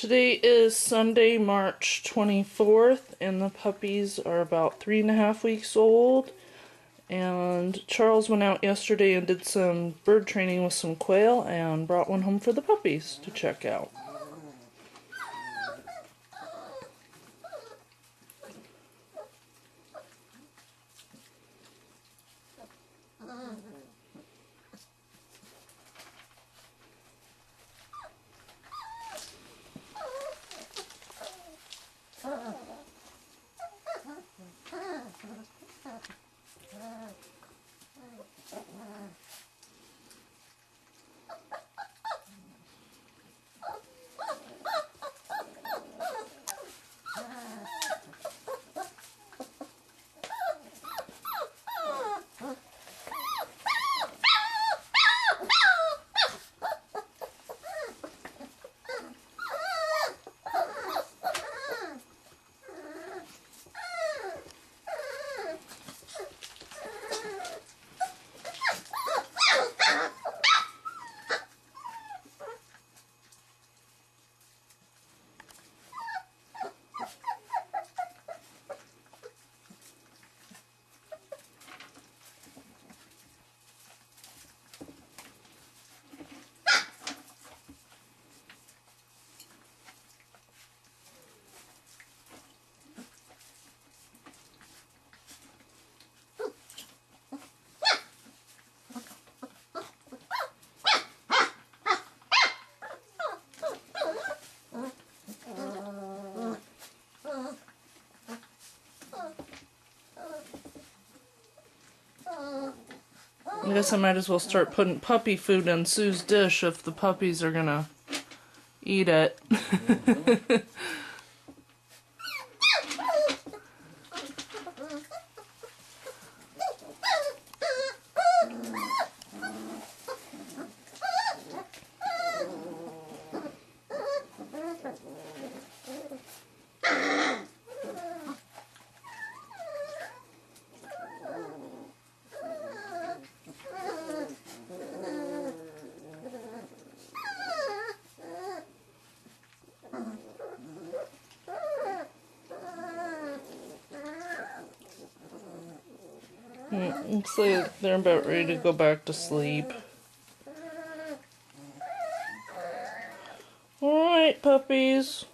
Today is Sunday, March 24th, and the puppies are about 3.5 weeks old. And Charles went out yesterday and did some bird training with some quail and brought one home for the puppies to check out. I guess I might as well start putting puppy food in Sue's dish if the puppies are gonna eat it. Looks like they're about ready to go back to sleep. Alright, puppies.